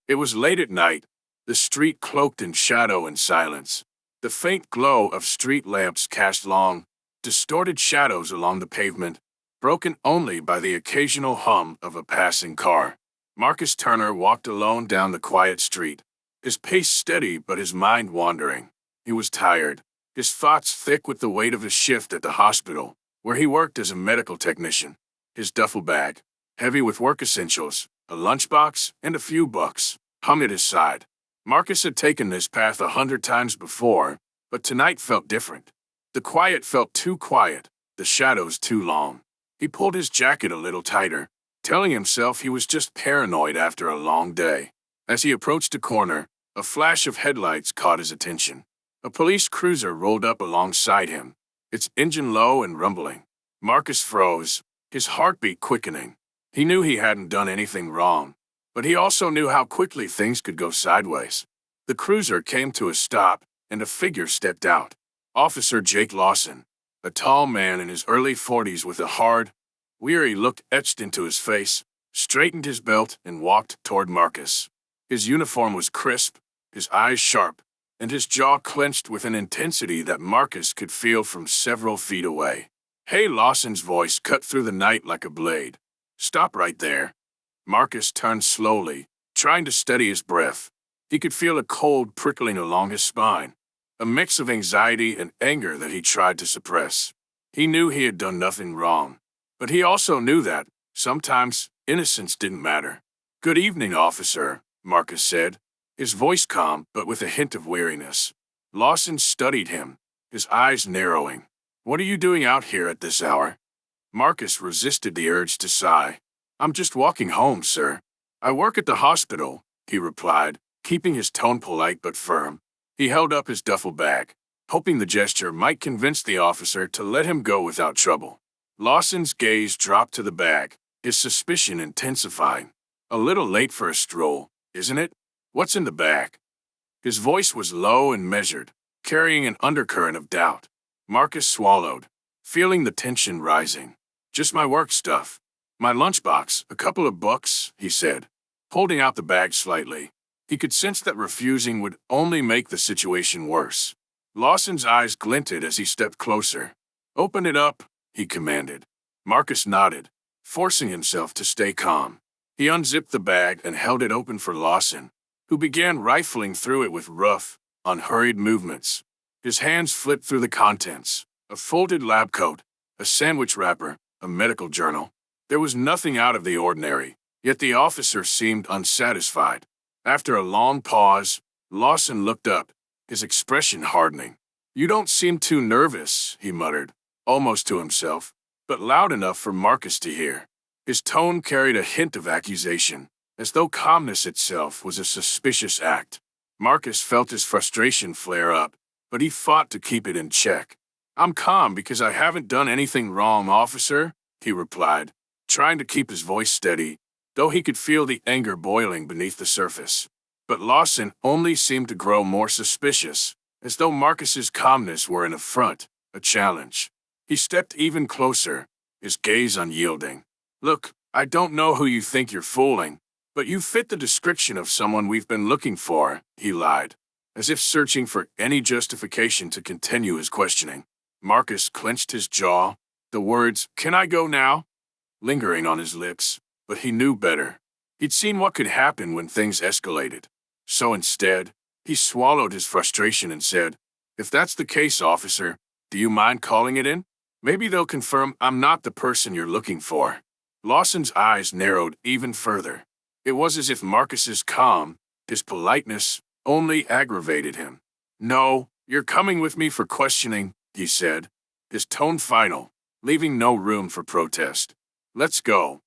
It was late at night, the street cloaked in shadow and silence. The faint glow of street lamps cast long, distorted shadows along the pavement, broken only by the occasional hum of a passing car. Marcus Turner walked alone down the quiet street, his pace steady but his mind wandering. He was tired, his thoughts thick with the weight of his shift at the hospital, where he worked as a medical technician. His duffel bag, heavy with work essentials, a lunchbox, and a few bucks, hung at his side. Marcus had taken this path 100 times before, but tonight felt different. The quiet felt too quiet, the shadows too long. He pulled his jacket a little tighter, telling himself he was just paranoid after a long day. As he approached a corner, a flash of headlights caught his attention. A police cruiser rolled up alongside him, its engine low and rumbling. Marcus froze, his heartbeat quickening. He knew he hadn't done anything wrong, but he also knew how quickly things could go sideways. The cruiser came to a stop, and a figure stepped out. Officer Jake Lawson, a tall man in his early 40s with a hard, weary look etched into his face, straightened his belt and walked toward Marcus. His uniform was crisp, his eyes sharp, and his jaw clenched with an intensity that Marcus could feel from several feet away. "Hey," Lawson's voice cut through the night like a blade. "Stop right there." Marcus turned slowly, trying to steady his breath. He could feel a cold prickling along his spine, a mix of anxiety and anger that he tried to suppress. He knew he had done nothing wrong, but he also knew that, sometimes, innocence didn't matter. "Good evening, officer," Marcus said, his voice calm but with a hint of weariness. Lawson studied him, his eyes narrowing. "What are you doing out here at this hour?" Marcus resisted the urge to sigh. "I'm just walking home, sir. I work at the hospital," he replied, keeping his tone polite but firm. He held up his duffel bag, hoping the gesture might convince the officer to let him go without trouble. Lawson's gaze dropped to the bag, his suspicion intensifying. "A little late for a stroll, isn't it? What's in the bag?" His voice was low and measured, carrying an undercurrent of doubt. Marcus swallowed, feeling the tension rising. "Just my work stuff. My lunchbox, a couple of books," he said, holding out the bag slightly. He could sense that refusing would only make the situation worse. Lawson's eyes glinted as he stepped closer. "Open it up," he commanded. Marcus nodded, forcing himself to stay calm. He unzipped the bag and held it open for Lawson, who began rifling through it with rough, unhurried movements. His hands flipped through the contents: a folded lab coat, a sandwich wrapper, a medical journal. There was nothing out of the ordinary, yet the officer seemed unsatisfied. After a long pause, Lawson looked up, his expression hardening. "You don't seem too nervous," he muttered, almost to himself, but loud enough for Marcus to hear. His tone carried a hint of accusation, as though calmness itself was a suspicious act. Marcus felt his frustration flare up, but he fought to keep it in check. "I'm calm because I haven't done anything wrong, officer," he replied, trying to keep his voice steady, though he could feel the anger boiling beneath the surface. But Lawson only seemed to grow more suspicious, as though Marcus's calmness were an affront, a challenge. He stepped even closer, his gaze unyielding. "Look, I don't know who you think you're fooling, but you fit the description of someone we've been looking for," he lied, as if searching for any justification to continue his questioning. Marcus clenched his jaw, the words, "Can I go now?" lingering on his lips, but he knew better. He'd seen what could happen when things escalated. So instead, he swallowed his frustration and said, "If that's the case, officer, do you mind calling it in? Maybe they'll confirm I'm not the person you're looking for." Lawson's eyes narrowed even further. It was as if Marcus's calm, his politeness, only aggravated him. "No, you're coming with me for questioning," he said, his tone final, leaving no room for protest. "Let's go."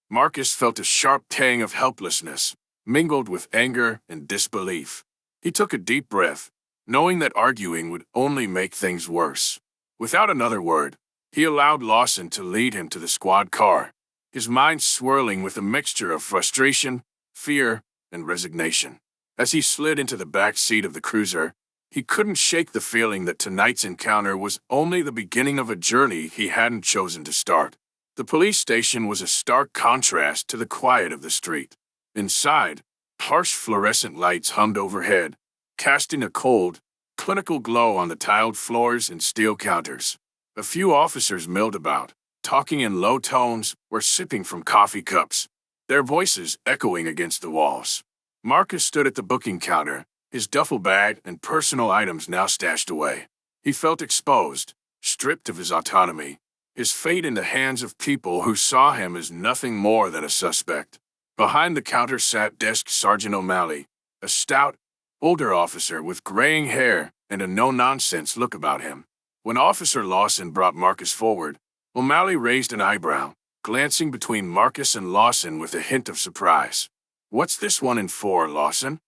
Marcus felt a sharp tang of helplessness, mingled with anger and disbelief. He took a deep breath, knowing that arguing would only make things worse. Without another word, he allowed Lawson to lead him to the squad car, his mind swirling with a mixture of frustration, fear, and resignation. As he slid into the back seat of the cruiser, he couldn't shake the feeling that tonight's encounter was only the beginning of a journey he hadn't chosen to start. The police station was a stark contrast to the quiet of the street. Inside, Harsh fluorescent lights hummed overhead, casting a cold, clinical glow on the tiled floors and steel counters. A few officers milled about, talking in low tones or sipping from coffee cups, their voices echoing against the walls. Marcus stood at the booking counter, his duffel bag and personal items now stashed away. He felt exposed, stripped of his autonomy, his fate in the hands of people who saw him as nothing more than a suspect. Behind the counter sat Desk Sergeant O'Malley, a stout, older officer with graying hair and a no-nonsense look about him. When Officer Lawson brought Marcus forward, O'Malley raised an eyebrow, glancing between Marcus and Lawson with a hint of surprise. "What's this one in for, Lawson?"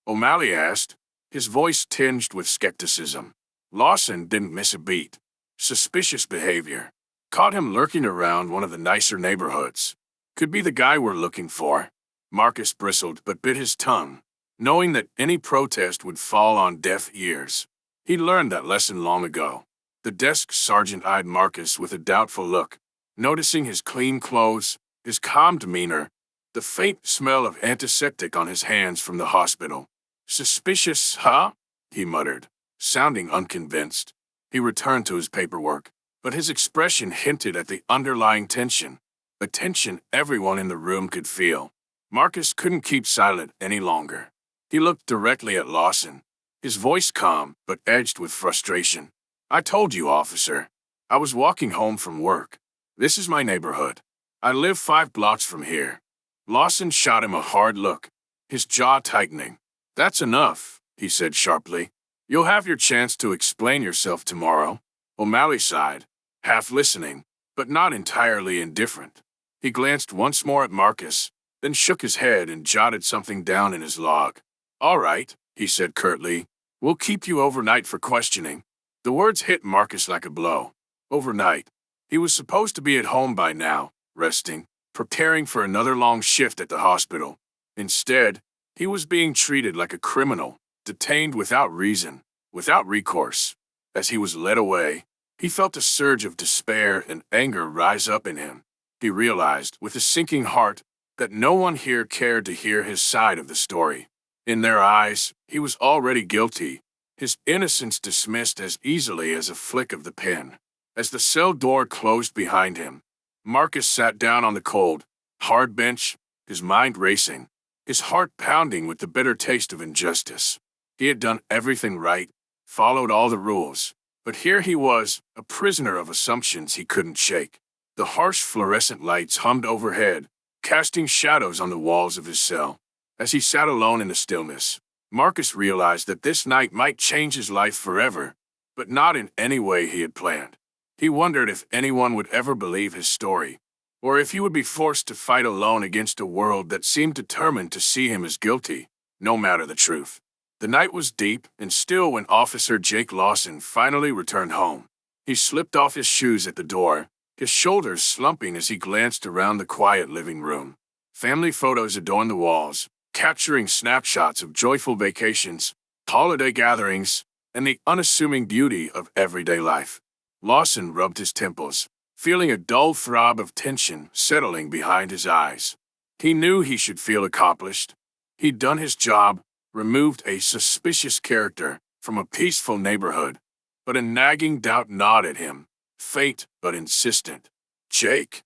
O'Malley asked, his voice tinged with skepticism. Lawson didn't miss a beat. Suspicious behavior. Caught him lurking around one of the nicer neighborhoods. Could be the guy we're looking for. Marcus bristled but bit his tongue, knowing that any protest would fall on deaf ears. He learned that lesson long ago. The desk sergeant eyed Marcus with a doubtful look, noticing his clean clothes, his calm demeanor, the faint smell of antiseptic on his hands from the hospital. "Suspicious, huh?" he muttered, sounding unconvinced. He returned to his paperwork, but his expression hinted at the underlying tension, a tension everyone in the room could feel. Marcus couldn't keep silent any longer. He looked directly at Lawson, his voice calm but edged with frustration. "I told you, officer. I was walking home from work. This is my neighborhood. I live 5 blocks from here." Lawson shot him a hard look, his jaw tightening. "That's enough," he said sharply. "You'll have your chance to explain yourself tomorrow." O'Malley sighed, half listening, but not entirely indifferent. He glanced once more at Marcus, then shook his head and jotted something down in his log. "All right," he said curtly. "We'll keep you overnight for questioning." The words hit Marcus like a blow. Overnight. He was supposed to be at home by now, resting, preparing for another long shift at the hospital. Instead, he was being treated like a criminal, detained without reason, without recourse. As he was led away, he felt a surge of despair and anger rise up in him. He realized, with a sinking heart, that no one here cared to hear his side of the story. In their eyes, he was already guilty, his innocence dismissed as easily as a flick of the pen. As the cell door closed behind him, Marcus sat down on the cold, hard bench, his mind racing, his heart pounding with the bitter taste of injustice. He had done everything right, followed all the rules, but here he was, a prisoner of assumptions he couldn't shake. The harsh fluorescent lights hummed overhead, casting shadows on the walls of his cell. As he sat alone in the stillness, Marcus realized that this night might change his life forever, but not in any way he had planned. He wondered if anyone would ever believe his story, or if he would be forced to fight alone against a world that seemed determined to see him as guilty, no matter the truth. The night was deep and still when Officer Jake Lawson finally returned home. He slipped off his shoes at the door, his shoulders slumping as he glanced around the quiet living room. Family photos adorned the walls, capturing snapshots of joyful vacations, holiday gatherings, and the unassuming beauty of everyday life. Lawson rubbed his temples, feeling a dull throb of tension settling behind his eyes. He knew he should feel accomplished. He'd done his job, removed a suspicious character from a peaceful neighborhood, but a nagging doubt gnawed at him, faint but insistent. Jake,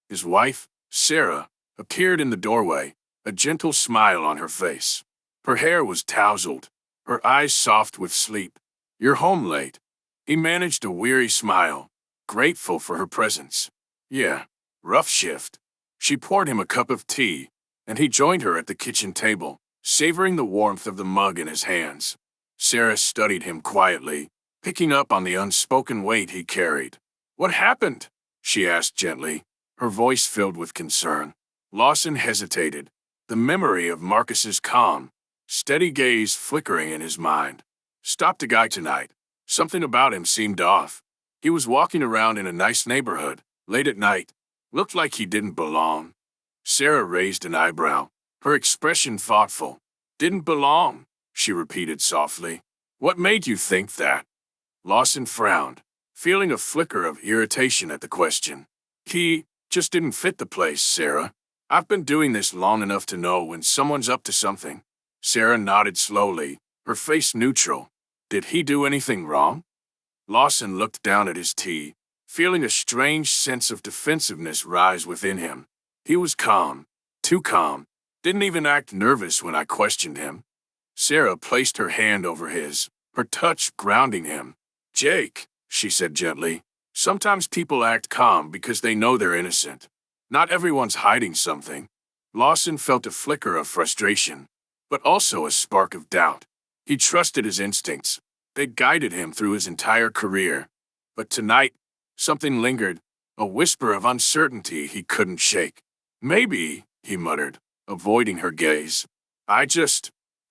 his wife, Sarah, appeared in the doorway, a gentle smile on her face. Her hair was tousled, her eyes soft with sleep. "You're home late." He managed a weary smile, grateful for her presence. "Yeah, rough shift." She poured him a cup of tea, and he joined her at the kitchen table, savoring the warmth of the mug in his hands. Sarah studied him quietly, picking up on the unspoken weight he carried. "What happened?" she asked gently, her voice filled with concern. Lawson hesitated, the memory of Marcus's calm, steady gaze flickering in his mind. "Stopped a guy tonight. Something about him seemed off. He was walking around in a nice neighborhood, late at night. Looked like he didn't belong." Sarah raised an eyebrow, her expression thoughtful. "Didn't belong," she repeated softly. "What made you think that?" Lawson frowned, feeling a flicker of irritation at the question. "He just didn't fit the place, Sarah. I've been doing this long enough to know when someone's up to something. Sarah nodded slowly, her face neutral. Did he do anything wrong? Lawson looked down at his tea, feeling a strange sense of defensiveness rise within him. He was calm, too calm, didn't even act nervous when I questioned him. Sarah placed her hand over his, her touch grounding him. Jake, she said gently, sometimes people act calm because they know they're innocent. Not everyone's hiding something. Lawson felt a flicker of frustration, but also a spark of doubt. He trusted his instincts. They'd guided him through his entire career. But tonight, something lingered, a whisper of uncertainty he couldn't shake. Maybe, he muttered, avoiding her gaze. I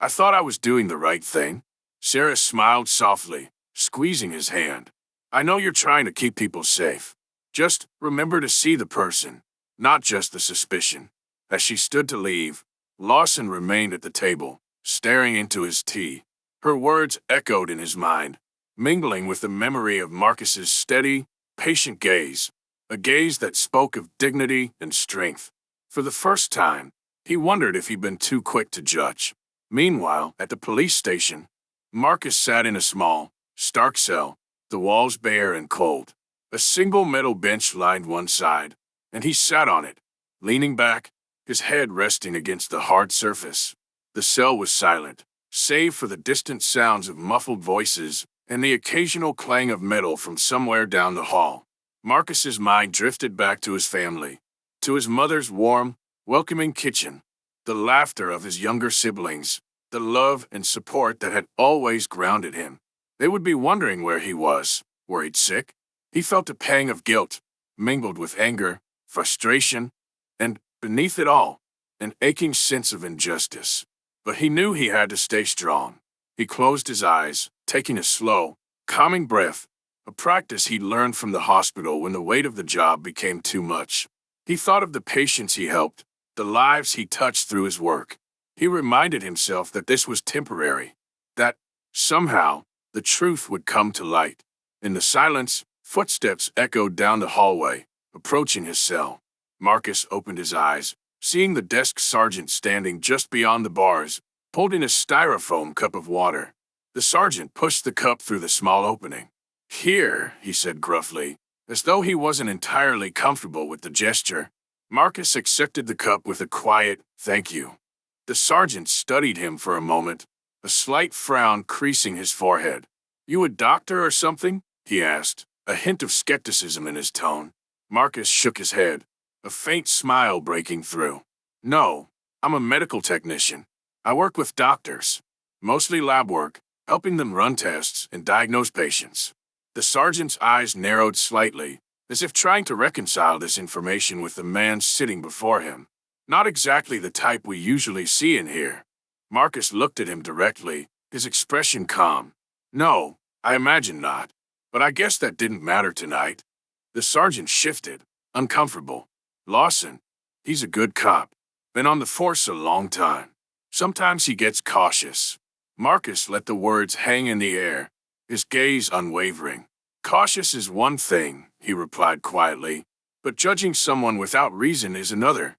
thought I was doing the right thing. Sarah smiled softly, squeezing his hand. I know you're trying to keep people safe. Just remember to see the person, not just the suspicion. As she stood to leave, Lawson remained at the table, staring into his tea. Her words echoed in his mind, mingling with the memory of Marcus's steady, patient gaze, a gaze that spoke of dignity and strength. For the first time, he wondered if he'd been too quick to judge. Meanwhile, at the police station, Marcus sat in a small, stark cell, the walls bare and cold. A single metal bench lined one side, and he sat on it, leaning back, his head resting against the hard surface. The cell was silent, save for the distant sounds of muffled voices and the occasional clang of metal from somewhere down the hall. Marcus's mind drifted back to his family, to his mother's warm, welcoming kitchen, the laughter of his younger siblings, the love and support that had always grounded him. They would be wondering where he was, worried sick. He felt a pang of guilt, mingled with anger, frustration, and, beneath it all, an aching sense of injustice. But he knew he had to stay strong. He closed his eyes, taking a slow, calming breath, a practice he'd learned from the hospital when the weight of the job became too much. He thought of the patients he helped, the lives he touched through his work. He reminded himself that this was temporary, that, somehow, the truth would come to light. In the silence, footsteps echoed down the hallway, approaching his cell. Marcus opened his eyes, seeing the desk sergeant standing just beyond the bars, holding a styrofoam cup of water. The sergeant pushed the cup through the small opening. Here, he said gruffly, as though he wasn't entirely comfortable with the gesture. Marcus accepted the cup with a quiet, "Thank you." The sergeant studied him for a moment, a slight frown creasing his forehead. You a doctor or something? He asked, a hint of skepticism in his tone. Marcus shook his head, a faint smile breaking through. No, I'm a medical technician. I work with doctors, mostly lab work, helping them run tests and diagnose patients. The sergeant's eyes narrowed slightly, as if trying to reconcile this information with the man sitting before him. Not exactly the type we usually see in here. Marcus looked at him directly, his expression calm. No, I imagine not. But I guess that didn't matter tonight. The sergeant shifted, uncomfortable. Lawson, he's a good cop. Been on the force a long time. Sometimes he gets cautious. Marcus let the words hang in the air, his gaze unwavering. Cautious is one thing, he replied quietly, but judging someone without reason is another.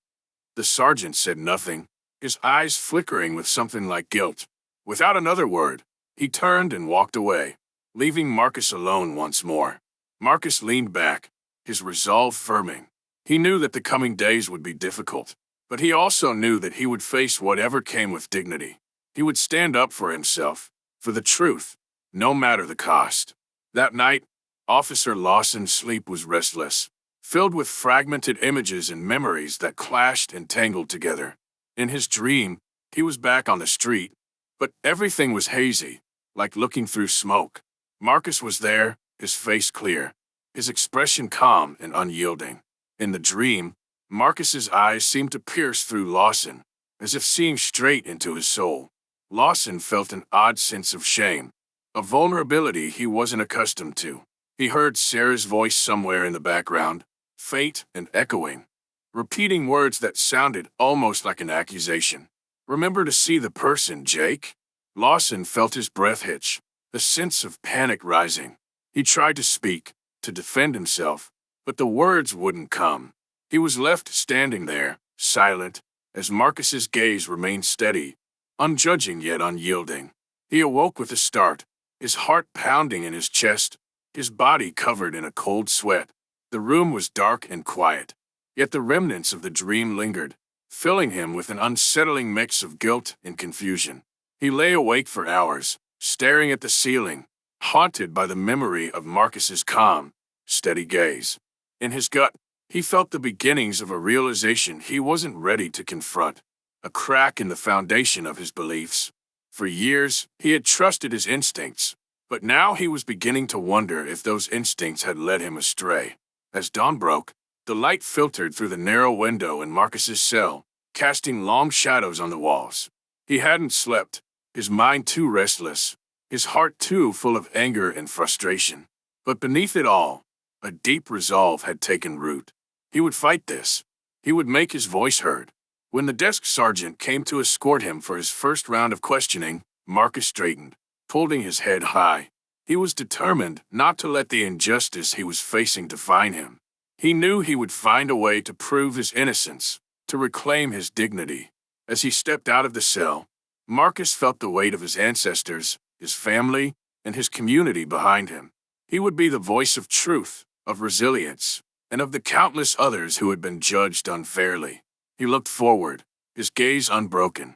The sergeant said nothing, his eyes flickering with something like guilt. Without another word, he turned and walked away, leaving Marcus alone once more. Marcus leaned back, his resolve firming. He knew that the coming days would be difficult, but he also knew that he would face whatever came with dignity. He would stand up for himself, for the truth, no matter the cost. That night, Officer Lawson's sleep was restless, filled with fragmented images and memories that clashed and tangled together. In his dream, he was back on the street, but everything was hazy, like looking through smoke. Marcus was there, his face clear, his expression calm and unyielding. In the dream, Marcus's eyes seemed to pierce through Lawson, as if seeing straight into his soul. Lawson felt an odd sense of shame, a vulnerability he wasn't accustomed to. He heard Sarah's voice somewhere in the background, faint and echoing, repeating words that sounded almost like an accusation. Remember to see the person, Jake? Lawson felt his breath hitch, a sense of panic rising. He tried to speak, to defend himself, but the words wouldn't come. He was left standing there, silent, as Marcus's gaze remained steady, unjudging yet unyielding. He awoke with a start, his heart pounding in his chest, his body covered in a cold sweat. The room was dark and quiet, yet the remnants of the dream lingered, filling him with an unsettling mix of guilt and confusion. He lay awake for hours, staring at the ceiling, haunted by the memory of Marcus's calm, steady gaze. In his gut, he felt the beginnings of a realization he wasn't ready to confront, a crack in the foundation of his beliefs. For years, he had trusted his instincts, but now he was beginning to wonder if those instincts had led him astray. As dawn broke, the light filtered through the narrow window in Marcus's cell, casting long shadows on the walls. He hadn't slept, his mind too restless, his heart too full of anger and frustration. But beneath it all, a deep resolve had taken root. He would fight this. He would make his voice heard. When the desk sergeant came to escort him for his first round of questioning, Marcus straightened, holding his head high. He was determined not to let the injustice he was facing define him. He knew he would find a way to prove his innocence, to reclaim his dignity. As he stepped out of the cell, Marcus felt the weight of his ancestors, his family, and his community behind him. He would be the voice of truth, of resilience, and of the countless others who had been judged unfairly. He looked forward, his gaze unbroken,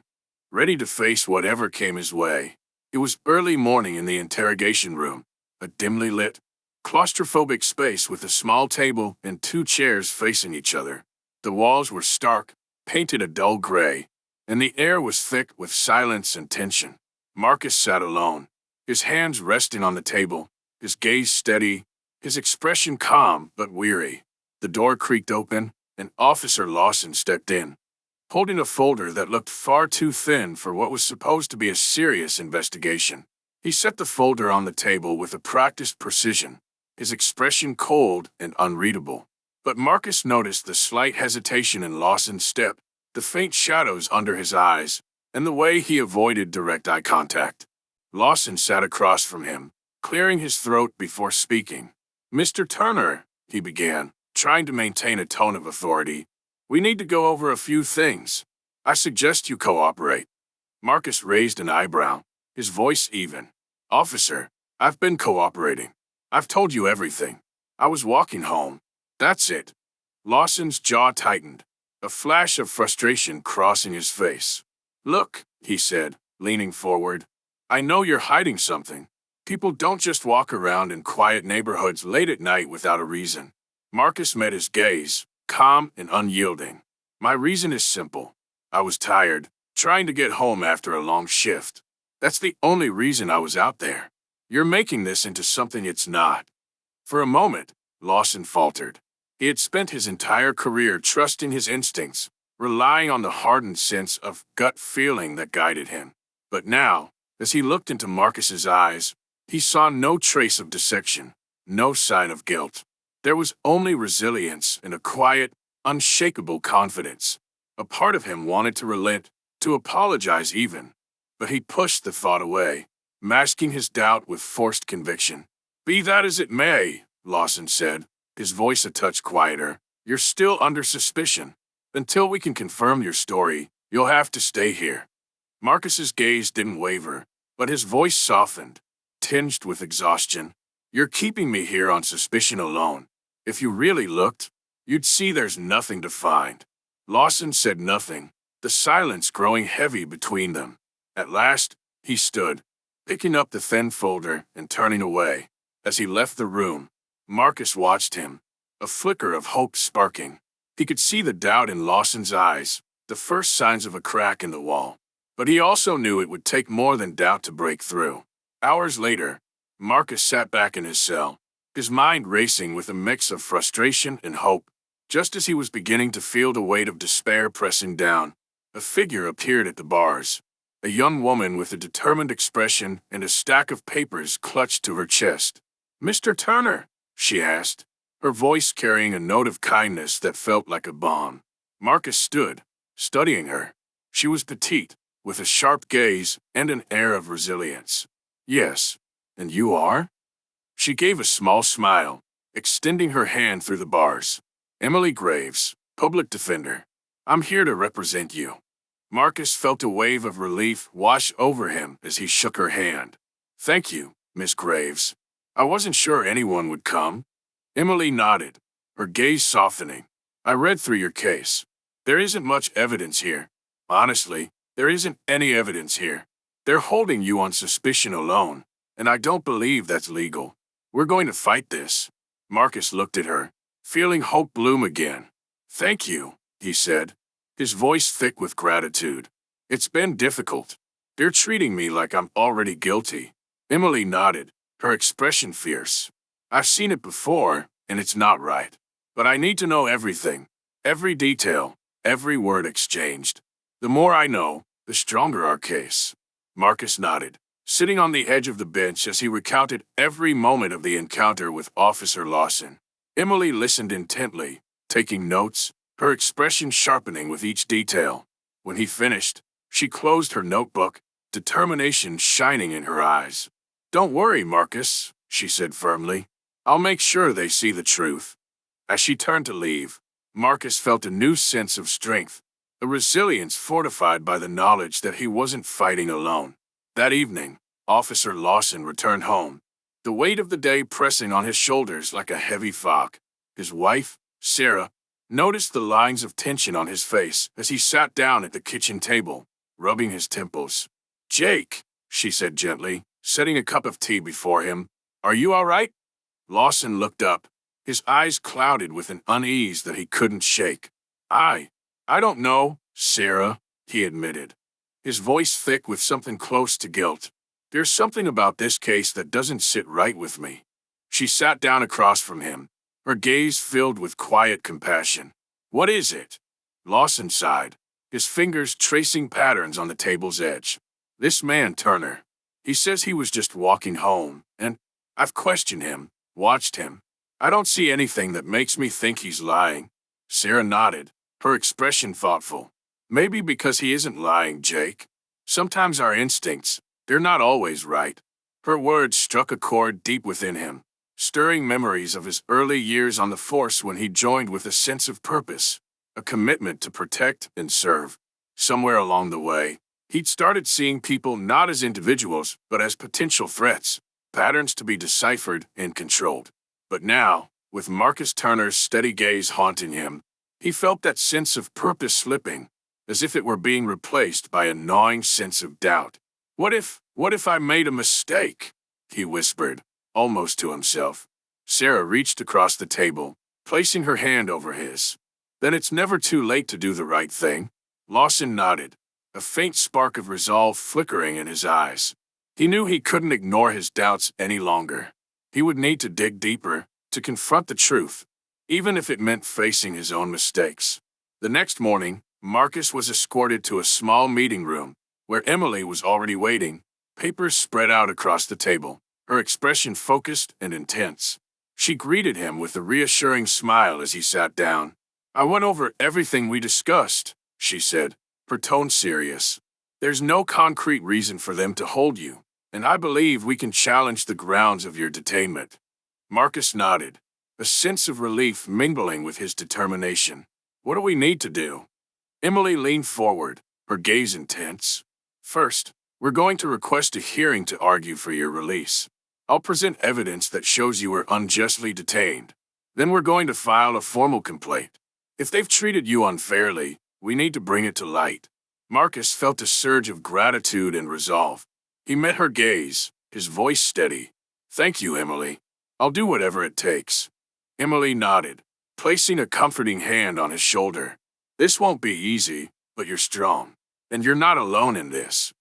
ready to face whatever came his way. It was early morning in the interrogation room, a dimly lit, claustrophobic space with a small table and 2 chairs facing each other. The walls were stark, painted a dull gray, and the air was thick with silence and tension. Marcus sat alone, his hands resting on the table, his gaze steady, his expression calm but weary. The door creaked open, and Officer Lawson stepped in, holding a folder that looked far too thin for what was supposed to be a serious investigation. He set the folder on the table with a practiced precision, his expression cold and unreadable. But Marcus noticed the slight hesitation in Lawson's step, the faint shadows under his eyes, and the way he avoided direct eye contact. Lawson sat across from him, clearing his throat before speaking. "Mr. Turner," he began, trying to maintain a tone of authority, "we need to go over a few things. I suggest you cooperate." Marcus raised an eyebrow, his voice even. "Officer, I've been cooperating. I've told you everything. I was walking home. That's it." Lawson's jaw tightened, a flash of frustration crossing his face. "Look," he said, leaning forward, "I know you're hiding something. People don't just walk around in quiet neighborhoods late at night without a reason." Marcus met his gaze, calm and unyielding. "My reason is simple. I was tired, trying to get home after a long shift. That's the only reason I was out there. You're making this into something it's not." For a moment, Lawson faltered. He had spent his entire career trusting his instincts, relying on the hardened sense of gut feeling that guided him. But now, as he looked into Marcus's eyes, he saw no trace of dissection, no sign of guilt. There was only resilience and a quiet, unshakable confidence. A part of him wanted to relent, to apologize even, but he pushed the thought away, masking his doubt with forced conviction. "Be that as it may," Lawson said, his voice a touch quieter, "you're still under suspicion. Until we can confirm your story, you'll have to stay here." Marcus's gaze didn't waver, but his voice softened, tinged with exhaustion. "You're keeping me here on suspicion alone. If you really looked, you'd see there's nothing to find." Lawson said nothing, the silence growing heavy between them. At last, he stood, picking up the thin folder and turning away. As he left the room, Marcus watched him, a flicker of hope sparking. He could see the doubt in Lawson's eyes, the first signs of a crack in the wall. But he also knew it would take more than doubt to break through. Hours later, Marcus sat back in his cell, his mind racing with a mix of frustration and hope. Just as he was beginning to feel the weight of despair pressing down, a figure appeared at the bars. A young woman with a determined expression and a stack of papers clutched to her chest. "Mr. Turner?" she asked, her voice carrying a note of kindness that felt like a balm. Marcus stood, studying her. She was petite, with a sharp gaze and an air of resilience. "Yes, and you are?" She gave a small smile, extending her hand through the bars. "Emily Graves, public defender." I'm here to represent you. Marcus felt a wave of relief wash over him as he shook her hand. Thank you, Miss Graves. I wasn't sure anyone would come. Emily nodded, her gaze softening. I read through your case. There isn't much evidence here. Honestly, there isn't any evidence here. They're holding you on suspicion alone, and I don't believe that's legal. We're going to fight this. Marcus looked at her, feeling hope bloom again. Thank you, he said, his voice thick with gratitude. It's been difficult. They're treating me like I'm already guilty. Emily nodded, her expression fierce. I've seen it before, and it's not right. But I need to know everything, every detail, every word exchanged. The more I know, the stronger our case. Marcus nodded, sitting on the edge of the bench as he recounted every moment of the encounter with Officer Lawson. Emily listened intently, taking notes, her expression sharpening with each detail. When he finished, she closed her notebook, determination shining in her eyes. Don't worry, Marcus, she said firmly. I'll make sure they see the truth. As she turned to leave, Marcus felt a new sense of strength, a resilience fortified by the knowledge that he wasn't fighting alone. That evening, Officer Lawson returned home, the weight of the day pressing on his shoulders like a heavy fog. His wife, Sarah, noticed the lines of tension on his face as he sat down at the kitchen table, rubbing his temples. Jake, she said gently, setting a cup of tea before him, are you all right? Lawson looked up, his eyes clouded with an unease that he couldn't shake. I don't know, Sarah, he admitted, his voice thick with something close to guilt. There's something about this case that doesn't sit right with me. She sat down across from him, her gaze filled with quiet compassion. What is it? Lawson sighed, his fingers tracing patterns on the table's edge. This man, Turner. He says he was just walking home, and I've questioned him, watched him. I don't see anything that makes me think he's lying. Sarah nodded, her expression thoughtful. Maybe because he isn't lying, Jake. Sometimes our instincts, they're not always right. Her words struck a chord deep within him, stirring memories of his early years on the force when he joined with a sense of purpose, a commitment to protect and serve. Somewhere along the way, he'd started seeing people not as individuals, but as potential threats, patterns to be deciphered and controlled. But now, with Marcus Turner's steady gaze haunting him, he felt that sense of purpose slipping, as if it were being replaced by a gnawing sense of doubt. What if I made a mistake? He whispered, almost to himself. Sarah reached across the table, placing her hand over his. Then it's never too late to do the right thing. Lawson nodded, a faint spark of resolve flickering in his eyes. He knew he couldn't ignore his doubts any longer. He would need to dig deeper, to confront the truth, even if it meant facing his own mistakes. The next morning, Marcus was escorted to a small meeting room, where Emily was already waiting, papers spread out across the table, her expression focused and intense. She greeted him with a reassuring smile as he sat down. I went over everything we discussed, she said, her tone serious. There's no concrete reason for them to hold you, and I believe we can challenge the grounds of your detainment. Marcus nodded, a sense of relief mingling with his determination. What do we need to do? Emily leaned forward, her gaze intense. First, we're going to request a hearing to argue for your release. I'll present evidence that shows you were unjustly detained. Then we're going to file a formal complaint. If they've treated you unfairly, we need to bring it to light. Marcus felt a surge of gratitude and resolve. He met her gaze, his voice steady. Thank you, Emily. I'll do whatever it takes. Emily nodded, placing a comforting hand on his shoulder. This won't be easy, but you're strong. And you're not alone in this.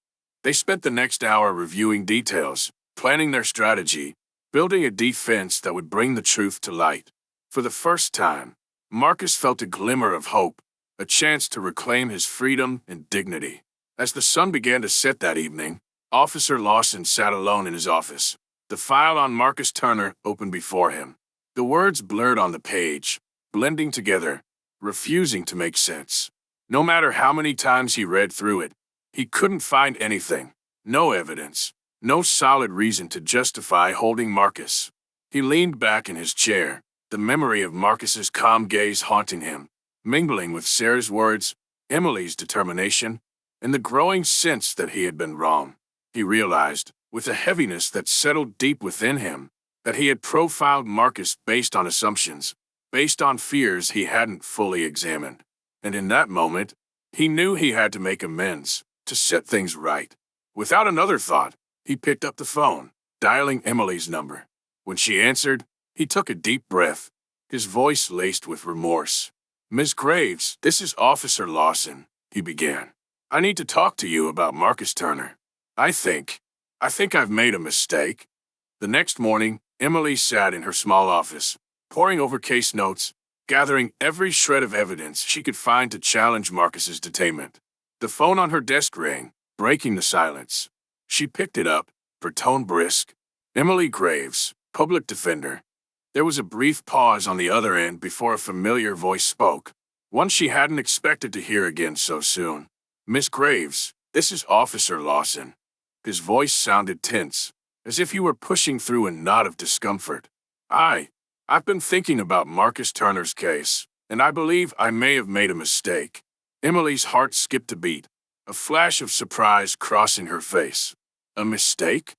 They spent the next hour reviewing details, planning their strategy, building a defense that would bring the truth to light. For the first time, Marcus felt a glimmer of hope, a chance to reclaim his freedom and dignity. As the sun began to set that evening, Officer Lawson sat alone in his office, the file on Marcus Turner open before him. The words blurred on the page, blending together, refusing to make sense. No matter how many times he read through it, he couldn't find anything, no evidence, no solid reason to justify holding Marcus. He leaned back in his chair, the memory of Marcus's calm gaze haunting him. mingling with Sarah's words, Emily's determination, and the growing sense that he had been wrong. He realized, with a heaviness that settled deep within him, that he had profiled Marcus based on assumptions, based on fears he hadn't fully examined. And in that moment, he knew he had to make amends, to set things right. Without another thought, he picked up the phone, dialing Emily's number. When she answered, he took a deep breath, his voice laced with remorse. "Miss Graves, this is Officer Lawson," he began. "I need to talk to you about Marcus Turner. I think I've made a mistake." The next morning, Emily sat in her small office, poring over case notes, gathering every shred of evidence she could find to challenge Marcus's detainment. The phone on her desk rang, breaking the silence. She picked it up, her tone brisk. "Emily Graves, public defender." There was a brief pause on the other end before a familiar voice spoke, one she hadn't expected to hear again so soon. "Miss Graves, this is Officer Lawson." His voice sounded tense, as if he were pushing through a knot of discomfort. I've been thinking about Marcus Turner's case, and I believe I may have made a mistake." Emily's heart skipped a beat, a flash of surprise crossing her face. "A mistake?"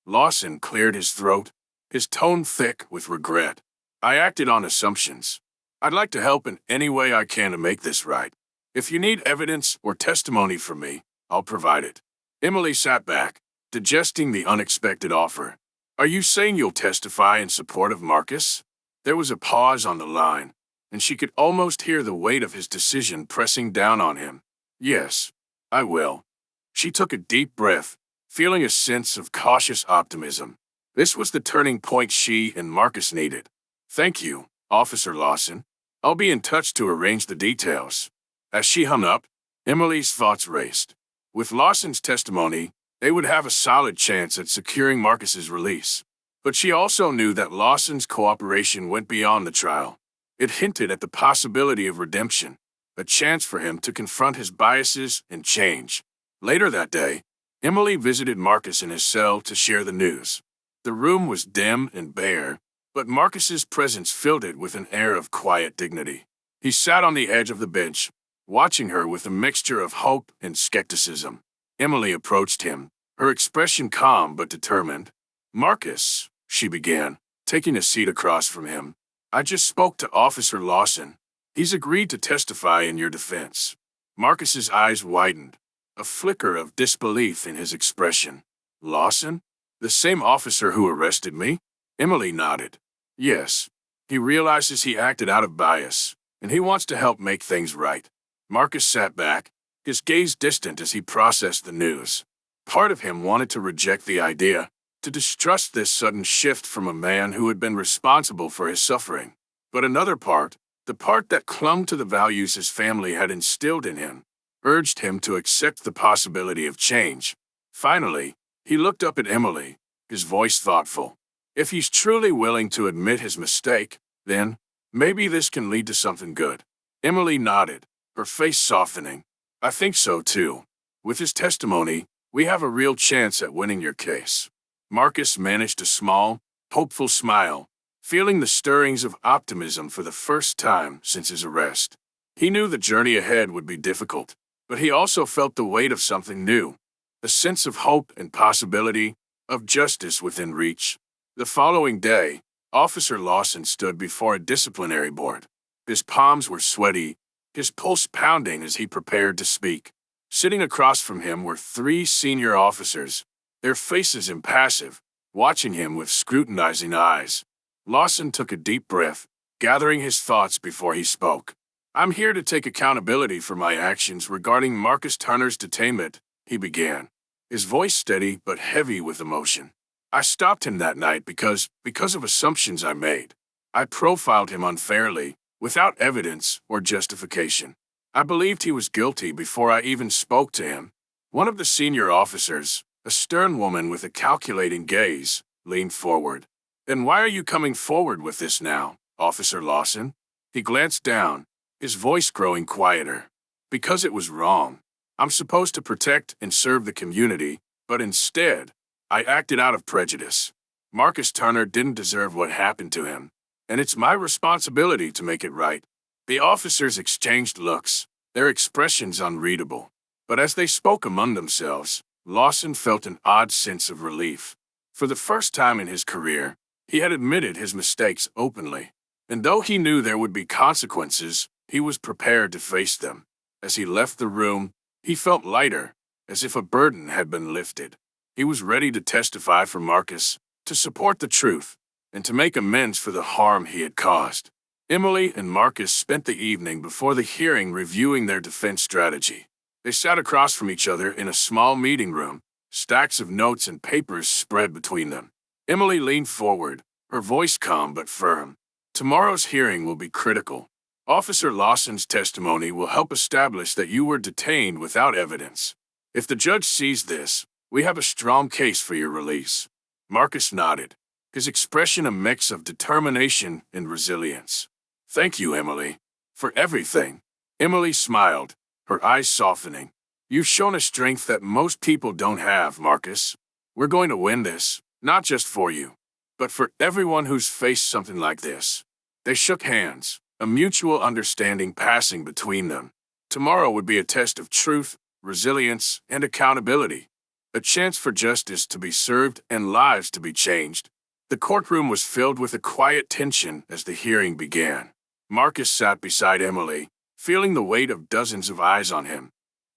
Lawson cleared his throat, his tone thick with regret. "I acted on assumptions. I'd like to help in any way I can to make this right. If you need evidence or testimony from me, I'll provide it." Emily sat back, digesting the unexpected offer. "Are you saying you'll testify in support of Marcus?" There was a pause on the line, and she could almost hear the weight of his decision pressing down on him. "Yes, I will." She took a deep breath, feeling a sense of cautious optimism. This was the turning point she and Marcus needed. "Thank you, Officer Lawson. I'll be in touch to arrange the details." As she hung up, Emily's thoughts raced. With Lawson's testimony, they would have a solid chance at securing Marcus's release. But she also knew that Lawson's cooperation went beyond the trial. It hinted at the possibility of redemption, a chance for him to confront his biases and change. Later that day, Emily visited Marcus in his cell to share the news. The room was dim and bare, but Marcus's presence filled it with an air of quiet dignity. He sat on the edge of the bench, watching her with a mixture of hope and skepticism. Emily approached him, her expression calm but determined. "Marcus," she began, taking a seat across from him, "I just spoke to Officer Lawson. He's agreed to testify in your defense." Marcus's eyes widened, a flicker of disbelief in his expression. "Lawson? The same officer who arrested me?" Emily nodded. "Yes. He realizes he acted out of bias, and he wants to help make things right." Marcus sat back, his gaze distant as he processed the news. Part of him wanted to reject the idea, to distrust this sudden shift from a man who had been responsible for his suffering. But another part, the part that clung to the values his family had instilled in him, urged him to accept the possibility of change. Finally, he looked up at Emily, his voice thoughtful. "If he's truly willing to admit his mistake, then maybe this can lead to something good." Emily nodded, her face softening. "I think so too. With his testimony, we have a real chance at winning your case." Marcus managed a small, hopeful smile, feeling the stirrings of optimism for the first time since his arrest. He knew the journey ahead would be difficult, but he also felt the weight of something new, a sense of hope and possibility, of justice within reach. The following day, Officer Lawson stood before a disciplinary board. His palms were sweaty, his pulse pounding as he prepared to speak. Sitting across from him were 3 senior officers, their faces impassive, watching him with scrutinizing eyes. Lawson took a deep breath, gathering his thoughts before he spoke. "I'm here to take accountability for my actions regarding Marcus Turner's detainment," he began, his voice steady but heavy with emotion. "I stopped him that night because of assumptions I made. I profiled him unfairly, without evidence or justification. I believed he was guilty before I even spoke to him." One of the senior officers, a stern woman with a calculating gaze, leaned forward. "Then why are you coming forward with this now, Officer Lawson?" He glanced down, his voice growing quieter. "Because it was wrong. I'm supposed to protect and serve the community, but instead, I acted out of prejudice. Marcus Turner didn't deserve what happened to him, and it's my responsibility to make it right." The officers exchanged looks, their expressions unreadable. But as they spoke among themselves, Lawson felt an odd sense of relief. For the first time in his career, he had admitted his mistakes openly. And though he knew there would be consequences, he was prepared to face them. As he left the room, he felt lighter, as if a burden had been lifted. He was ready to testify for Marcus, to support the truth, and to make amends for the harm he had caused. Emily and Marcus spent the evening before the hearing reviewing their defense strategy. They sat across from each other in a small meeting room, stacks of notes and papers spread between them. Emily leaned forward, her voice calm but firm. Tomorrow's hearing will be critical. Officer Lawson's testimony will help establish that you were detained without evidence. If the judge sees this, we have a strong case for your release. Marcus nodded, his expression a mix of determination and resilience. Thank you, Emily, for everything. Emily smiled, her eyes softening. You've shown a strength that most people don't have, Marcus. We're going to win this, not just for you, but for everyone who's faced something like this. They shook hands, a mutual understanding passing between them. Tomorrow would be a test of truth, resilience, and accountability. A chance for justice to be served and lives to be changed. The courtroom was filled with a quiet tension as the hearing began. Marcus sat beside Emily, feeling the weight of dozens of eyes on him.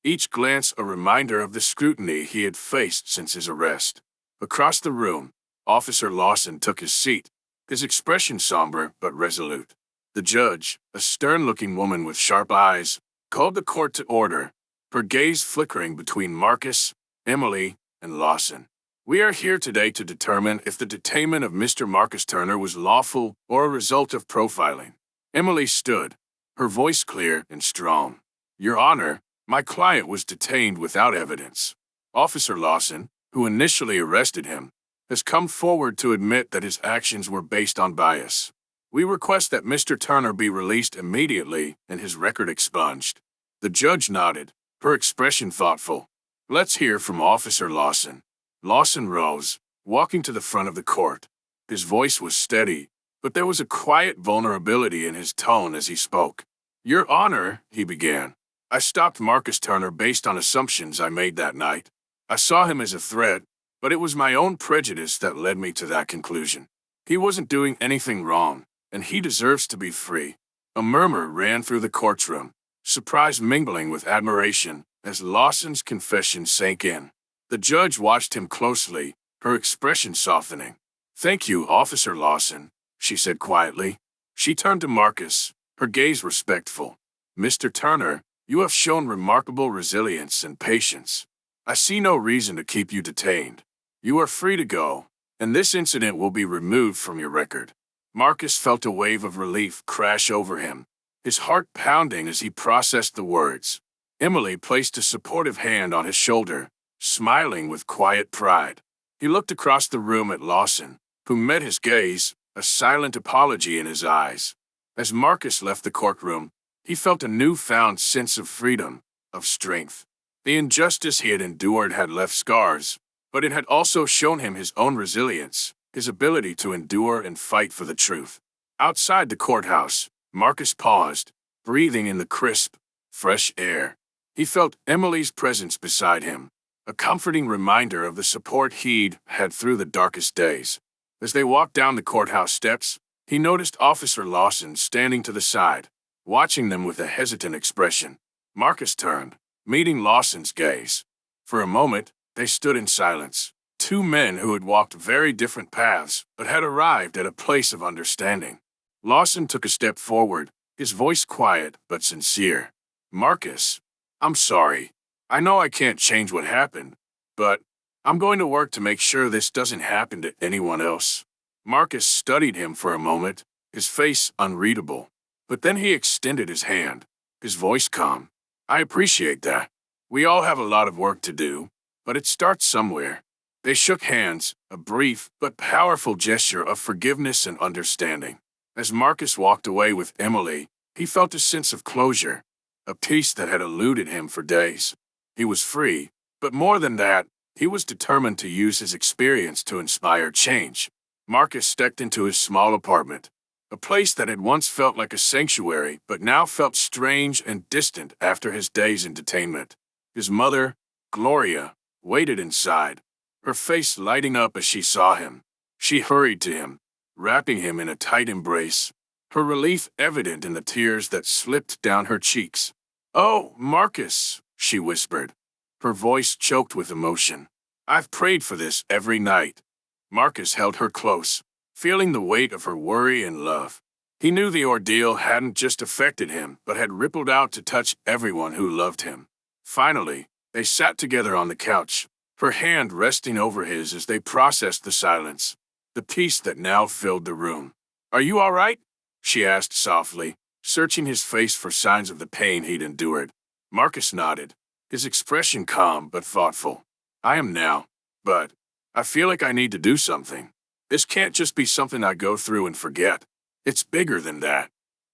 Each glance a reminder of the scrutiny he had faced since his arrest. Across the room, Officer Lawson took his seat, his expression somber but resolute. The judge, a stern-looking woman with sharp eyes, called the court to order, her gaze flickering between Marcus, Emily, and Lawson. We are here today to determine if the detainment of Mr. Marcus Turner was lawful or a result of profiling. Emily stood, her voice clear and strong. Your Honor, my client was detained without evidence. Officer Lawson, who initially arrested him, has come forward to admit that his actions were based on bias. We request that Mr. Turner be released immediately and his record expunged. The judge nodded, her expression thoughtful. Let's hear from Officer Lawson. Lawson rose, walking to the front of the court. His voice was steady, but there was a quiet vulnerability in his tone as he spoke. Your Honor, he began, I stopped Marcus Turner based on assumptions I made that night. I saw him as a threat, but it was my own prejudice that led me to that conclusion. He wasn't doing anything wrong, and he deserves to be free. A murmur ran through the courtroom, surprise mingling with admiration as Lawson's confession sank in. The judge watched him closely, her expression softening. Thank you, Officer Lawson, she said quietly. She turned to Marcus, her gaze respectful. Mr. Turner, you have shown remarkable resilience and patience. I see no reason to keep you detained. You are free to go, and this incident will be removed from your record. Marcus felt a wave of relief crash over him, his heart pounding as he processed the words. Emily placed a supportive hand on his shoulder, smiling with quiet pride. He looked across the room at Lawson, who met his gaze, a silent apology in his eyes. As Marcus left the courtroom, he felt a newfound sense of freedom, of strength. The injustice he had endured had left scars, but it had also shown him his own resilience, his ability to endure and fight for the truth. Outside the courthouse, Marcus paused, breathing in the crisp, fresh air. He felt Emily's presence beside him, a comforting reminder of the support he'd had through the darkest days. As they walked down the courthouse steps, he noticed Officer Lawson standing to the side, watching them with a hesitant expression. Marcus turned, meeting Lawson's gaze. For a moment, they stood in silence, two men who had walked very different paths but had arrived at a place of understanding. Lawson took a step forward, his voice quiet but sincere. Marcus, I'm sorry. I know I can't change what happened, but I'm going to work to make sure this doesn't happen to anyone else. Marcus studied him for a moment, his face unreadable. But then he extended his hand, his voice calm. I appreciate that. We all have a lot of work to do, but it starts somewhere. They shook hands, a brief but powerful gesture of forgiveness and understanding. As Marcus walked away with Emily, he felt a sense of closure, a peace that had eluded him for days. He was free, but more than that, he was determined to use his experience to inspire change. Marcus stepped into his small apartment, a place that had once felt like a sanctuary but now felt strange and distant after his days in detainment. His mother, Gloria, waited inside, her face lighting up as she saw him. She hurried to him, wrapping him in a tight embrace, her relief evident in the tears that slipped down her cheeks. "Oh, Marcus," she whispered, her voice choked with emotion. "I've prayed for this every night." Marcus held her close, feeling the weight of her worry and love. He knew the ordeal hadn't just affected him, but had rippled out to touch everyone who loved him. Finally, they sat together on the couch, her hand resting over his as they processed the silence, the peace that now filled the room. "Are you all right?" she asked softly, searching his face for signs of the pain he'd endured. Marcus nodded, his expression calm but thoughtful. "I am now, but I feel like I need to do something. This can't just be something I go through and forget. It's bigger than that."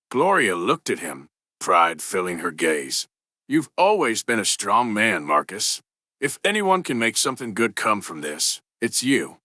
Gloria looked at him, pride filling her gaze. "You've always been a strong man, Marcus. If anyone can make something good come from this, it's you."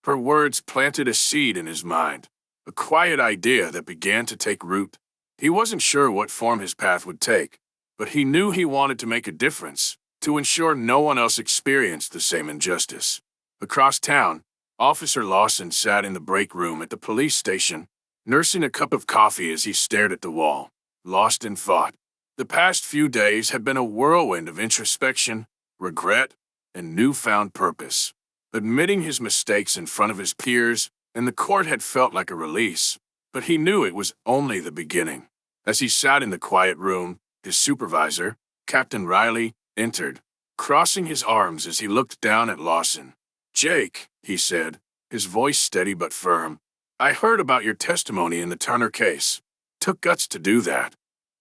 Her words planted a seed in his mind, a quiet idea that began to take root. He wasn't sure what form his path would take, but he knew he wanted to make a difference, to ensure no one else experienced the same injustice. Across town, Officer Lawson sat in the break room at the police station, nursing a cup of coffee as he stared at the wall, lost in thought. The past few days had been a whirlwind of introspection, regret, and newfound purpose. Admitting his mistakes in front of his peers and the court had felt like a release, but he knew it was only the beginning. As he sat in the quiet room, his supervisor, Captain Riley, entered, crossing his arms as he looked down at Lawson. "Jake," he said, his voice steady but firm, "I heard about your testimony in the Turner case. Took guts to do that."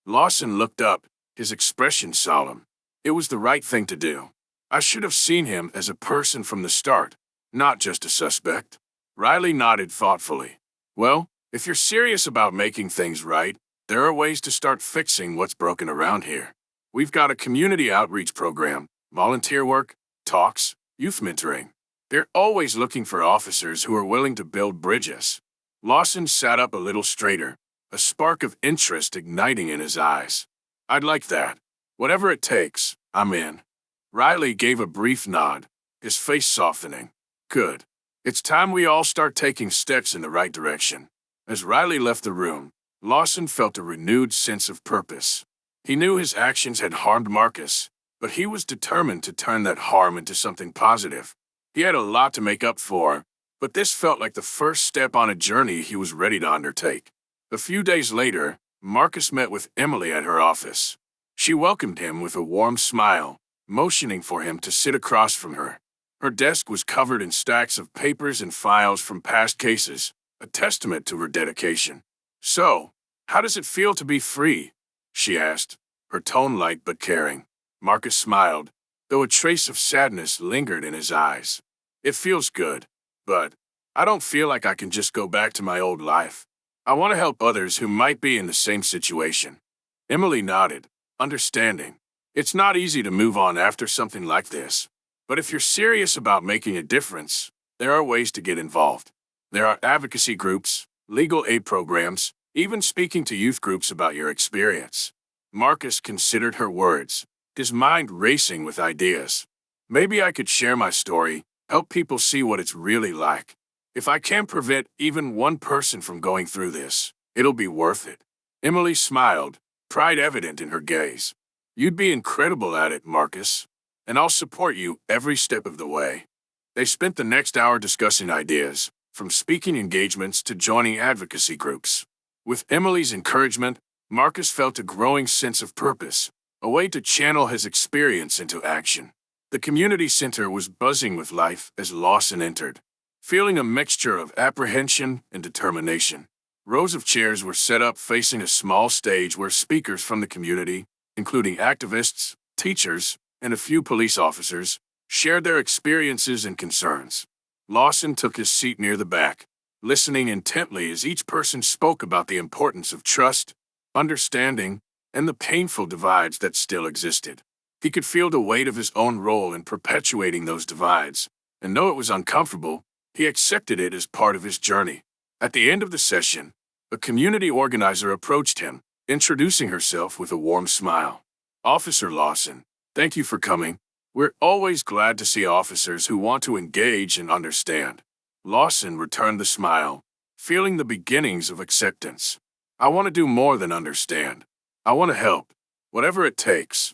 Lawson looked up, his expression solemn. "It was the right thing to do. I should have seen him as a person from the start, not just a suspect." Riley nodded thoughtfully. "Well, if you're serious about making things right, there are ways to start fixing what's broken around here. We've got a community outreach program, volunteer work, talks, youth mentoring. They're always looking for officers who are willing to build bridges." Lawson sat up a little straighter, a spark of interest igniting in his eyes. "I'd like that. Whatever it takes, I'm in." Riley gave a brief nod, his face softening. "Good. It's time we all start taking steps in the right direction." As Riley left the room, Lawson felt a renewed sense of purpose. He knew his actions had harmed Marcus, but he was determined to turn that harm into something positive. He had a lot to make up for, but this felt like the first step on a journey he was ready to undertake. A few days later, Marcus met with Emily at her office. She welcomed him with a warm smile, motioning for him to sit across from her. Her desk was covered in stacks of papers and files from past cases, a testament to her dedication. "So, how does it feel to be free?" she asked, her tone light but caring. Marcus smiled, though a trace of sadness lingered in his eyes. "It feels good, but I don't feel like I can just go back to my old life. I want to help others who might be in the same situation." Emily nodded, understanding. It's not easy to move on after something like this, but if you're serious about making a difference, there are ways to get involved. There are advocacy groups, legal aid programs, even speaking to youth groups about your experience. Marcus considered her words, his mind racing with ideas. "Maybe I could share my story, help people see what it's really like. If I can prevent even one person from going through this, it'll be worth it." Emily smiled, pride evident in her gaze. "You'd be incredible at it, Marcus, and I'll support you every step of the way." They spent the next hour discussing ideas, from speaking engagements to joining advocacy groups. With Emily's encouragement, Marcus felt a growing sense of purpose, a way to channel his experience into action. The community center was buzzing with life as Lawson entered, feeling a mixture of apprehension and determination. Rows of chairs were set up facing a small stage where speakers from the community, including activists, teachers, and a few police officers, shared their experiences and concerns. Lawson took his seat near the back, listening intently as each person spoke about the importance of trust, understanding, and the painful divides that still existed. He could feel the weight of his own role in perpetuating those divides, and though it was uncomfortable, he accepted it as part of his journey. At the end of the session, A community organizer approached him, introducing herself with a warm smile. "Officer Lawson, thank you for coming. We're always glad to see officers who want to engage and understand." Lawson returned the smile, feeling the beginnings of acceptance. "I want to do more than understand. I want to help, whatever it takes."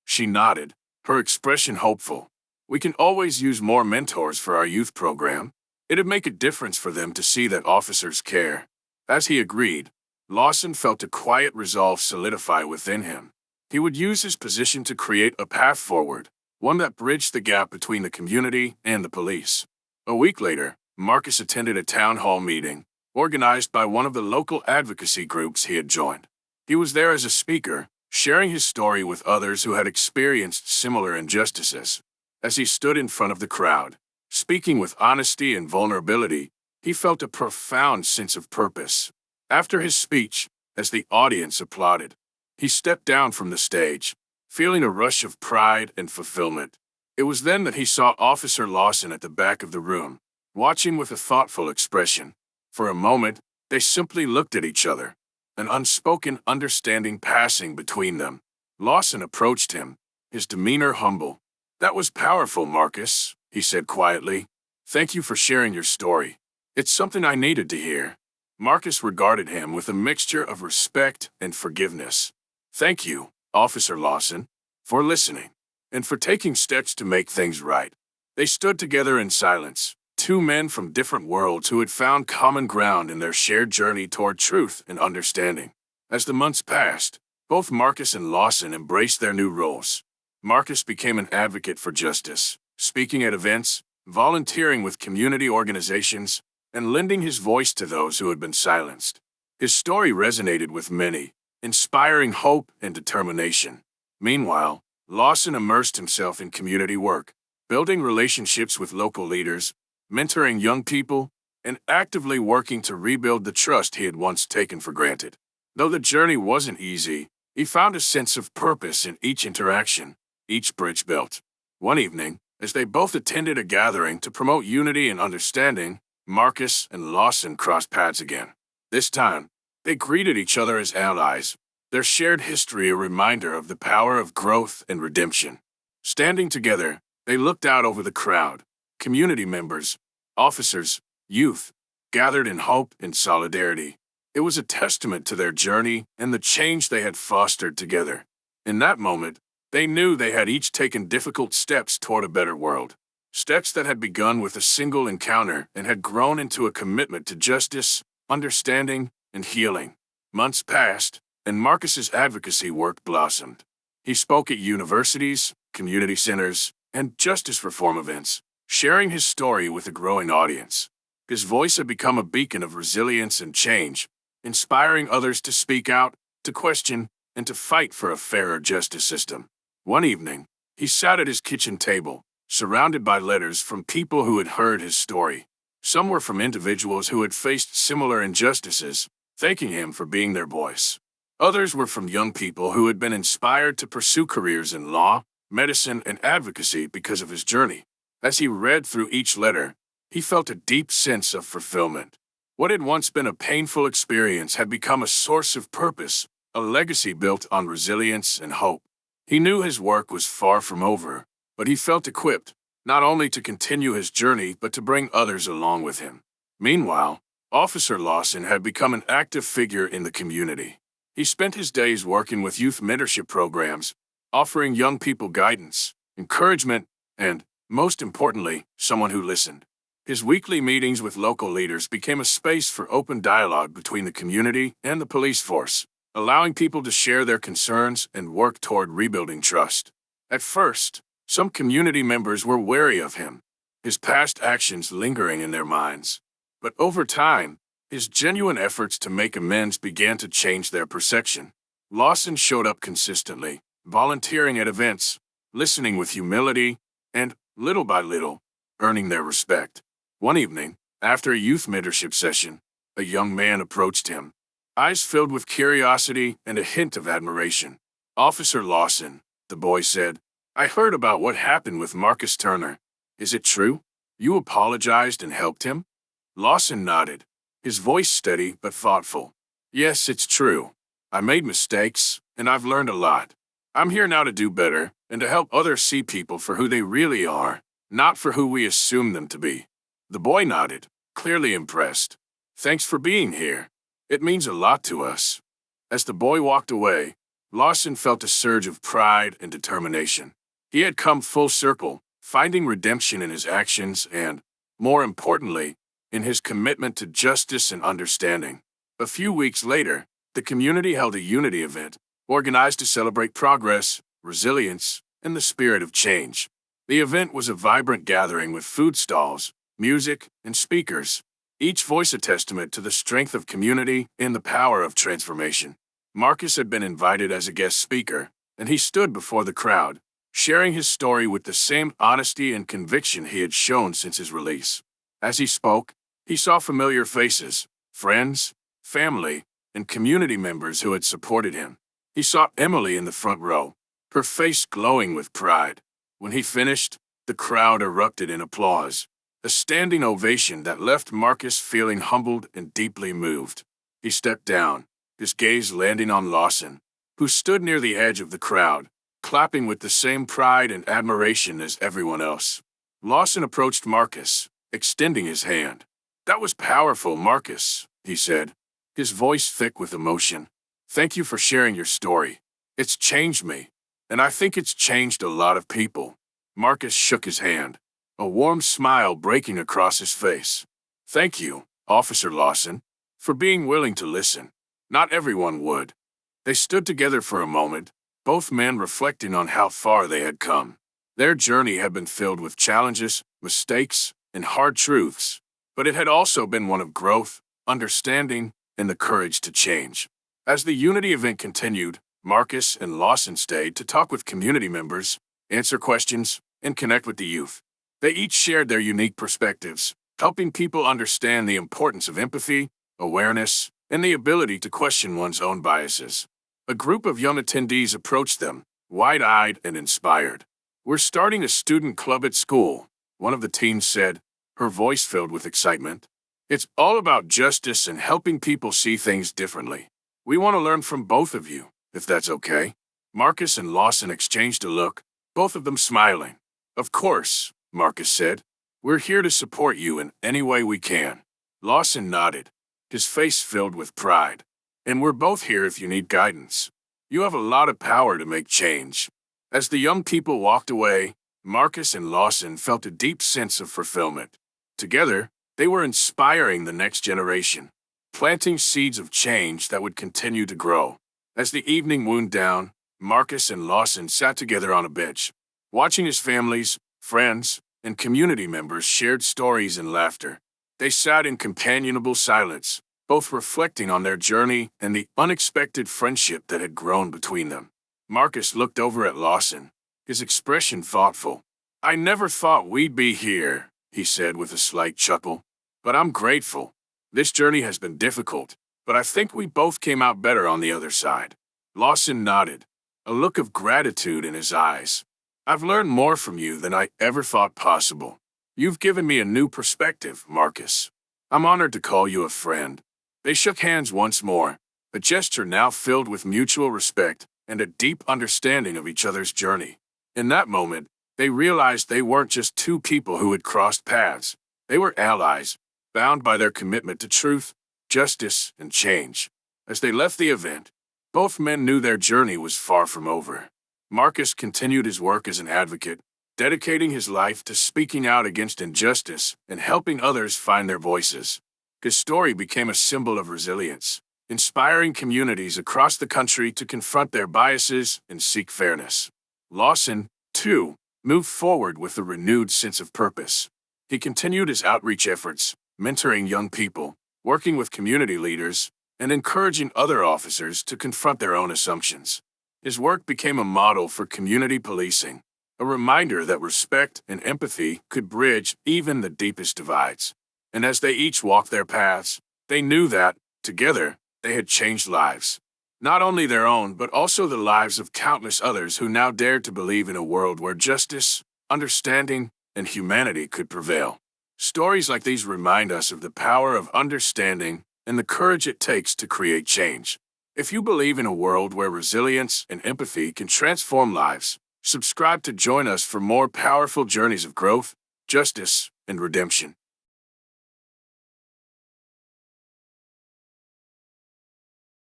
She nodded, her expression hopeful. "We can always use more mentors for our youth program. It'd make a difference for them to see that officers care." As he agreed, Lawson felt a quiet resolve solidify within him. He would use his position to create a path forward, one that bridged the gap between the community and the police. A week later, Marcus attended a town hall meeting, organized by one of the local advocacy groups he had joined. He was there as a speaker, sharing his story with others who had experienced similar injustices. As he stood in front of the crowd, speaking with honesty and vulnerability, he felt a profound sense of purpose. After his speech, as the audience applauded, he stepped down from the stage, feeling a rush of pride and fulfillment. It was then that he saw Officer Lawson at the back of the room, watching with a thoughtful expression. For a moment, they simply looked at each other, an unspoken understanding passing between them. Lawson approached him, his demeanor humble. "That was powerful, Marcus," he said quietly. "Thank you for sharing your story. It's something I needed to hear." Marcus regarded him with a mixture of respect and forgiveness. "Thank you, Officer Lawson, for listening, and for taking steps to make things right." They stood together in silence, two men from different worlds who had found common ground in their shared journey toward truth and understanding. As the months passed, both Marcus and Lawson embraced their new roles. Marcus became an advocate for justice, speaking at events, volunteering with community organizations, and lending his voice to those who had been silenced. His story resonated with many, inspiring hope and determination. Meanwhile, Lawson immersed himself in community work, building relationships with local leaders, mentoring young people, and actively working to rebuild the trust he had once taken for granted. Though the journey wasn't easy, he found a sense of purpose in each interaction, each bridge built. One evening, as they both attended a gathering to promote unity and understanding, Marcus and Lawson crossed paths again. This time, they greeted each other as allies, their shared history a reminder of the power of growth and redemption. Standing together, they looked out over the crowd, community members, officers, youth, gathered in hope and solidarity. It was a testament to their journey and the change they had fostered together. In that moment, they knew they had each taken difficult steps toward a better world. Steps that had begun with a single encounter and had grown into a commitment to justice, understanding, and healing. Months passed, and Marcus's advocacy work blossomed. He spoke at universities, community centers, and justice reform events, sharing his story with a growing audience. His voice had become a beacon of resilience and change, inspiring others to speak out, to question, and to fight for a fairer justice system. One evening, he sat at his kitchen table, surrounded by letters from people who had heard his story. Some were from individuals who had faced similar injustices, thanking him for being their voice. Others were from young people who had been inspired to pursue careers in law, medicine, and advocacy because of his journey. As he read through each letter, he felt a deep sense of fulfillment. What had once been a painful experience had become a source of purpose, a legacy built on resilience and hope. He knew his work was far from over, but he felt equipped, not only to continue his journey but to bring others along with him. Meanwhile, Officer Lawson had become an active figure in the community. He spent his days working with youth mentorship programs, offering young people guidance, encouragement, and, most importantly, someone who listened. His weekly meetings with local leaders became a space for open dialogue between the community and the police force, allowing people to share their concerns and work toward rebuilding trust. At first, some community members were wary of him, his past actions lingering in their minds. But over time, his genuine efforts to make amends began to change their perception. Lawson showed up consistently, volunteering at events, listening with humility, and, little by little, earning their respect. One evening, after a youth mentorship session, a young man approached him, eyes filled with curiosity and a hint of admiration. "Officer Lawson," the boy said, "I heard about what happened with Marcus Turner. Is it true? You apologized and helped him?" Lawson nodded, his voice steady but thoughtful. Yes, it's true. I made mistakes, and I've learned a lot. I'm here now to do better and to help others see people for who they really are, not for who we assume them to be. The boy nodded, clearly impressed. Thanks for being here. It means a lot to us. As the boy walked away, Lawson felt a surge of pride and determination. He had come full circle, finding redemption in his actions and, more importantly, in his commitment to justice and understanding. A few weeks later, the community held a unity event, organized to celebrate progress, resilience, and the spirit of change. The event was a vibrant gathering with food stalls, music, and speakers, each voice a testament to the strength of community and the power of transformation. Marcus had been invited as a guest speaker, and he stood before the crowd, sharing his story with the same honesty and conviction he had shown since his release. As he spoke, he saw familiar faces, friends, family, and community members who had supported him. He saw Emily in the front row, her face glowing with pride. When he finished, the crowd erupted in applause, a standing ovation that left Marcus feeling humbled and deeply moved. He stepped down, his gaze landing on Lawson, who stood near the edge of the crowd, clapping with the same pride and admiration as everyone else. Lawson approached Marcus, extending his hand. "That was powerful, Marcus," he said, his voice thick with emotion. "Thank you for sharing your story. It's changed me, and I think it's changed a lot of people." Marcus shook his hand, a warm smile breaking across his face. "Thank you, Officer Lawson, for being willing to listen. Not everyone would." They stood together for a moment, both men reflecting on how far they had come. Their journey had been filled with challenges, mistakes, and hard truths, but it had also been one of growth, understanding, and the courage to change. As the Unity event continued, Marcus and Lawson stayed to talk with community members, answer questions, and connect with the youth. They each shared their unique perspectives, helping people understand the importance of empathy, awareness, and the ability to question one's own biases. A group of young attendees approached them, wide-eyed and inspired. "We're starting a student club at school," one of the teens said, her voice filled with excitement. "It's all about justice and helping people see things differently. We want to learn from both of you, if that's okay." Marcus and Lawson exchanged a look, both of them smiling. "Of course," Marcus said. "We're here to support you in any way we can." Lawson nodded, his face filled with pride. "And we're both here if you need guidance. You have a lot of power to make change." As the young people walked away, Marcus and Lawson felt a deep sense of fulfillment. Together, they were inspiring the next generation, planting seeds of change that would continue to grow. As the evening wound down, Marcus and Lawson sat together on a bench, watching as families, friends, and community members shared stories and laughter. They sat in companionable silence, both reflecting on their journey and the unexpected friendship that had grown between them. Marcus looked over at Lawson, his expression thoughtful. "I never thought we'd be here," he said with a slight chuckle. "But I'm grateful. This journey has been difficult, but I think we both came out better on the other side." Lawson nodded, a look of gratitude in his eyes. "I've learned more from you than I ever thought possible. You've given me a new perspective, Marcus. I'm honored to call you a friend." They shook hands once more, a gesture now filled with mutual respect and a deep understanding of each other's journey. In that moment, they realized they weren't just two people who had crossed paths. They were allies, bound by their commitment to truth, justice, and change. As they left the event, both men knew their journey was far from over. Marcus continued his work as an advocate, dedicating his life to speaking out against injustice and helping others find their voices. His story became a symbol of resilience, inspiring communities across the country to confront their biases and seek fairness. Lawson, too, moved forward with a renewed sense of purpose. He continued his outreach efforts, mentoring young people, working with community leaders, and encouraging other officers to confront their own assumptions. His work became a model for community policing, a reminder that respect and empathy could bridge even the deepest divides. And as they each walked their paths, they knew that, together, they had changed lives. Not only their own, but also the lives of countless others who now dared to believe in a world where justice, understanding, and humanity could prevail. Stories like these remind us of the power of understanding, and the courage it takes to create change. If you believe in a world where resilience and empathy can transform lives, subscribe to join us for more powerful journeys of growth, justice, and redemption.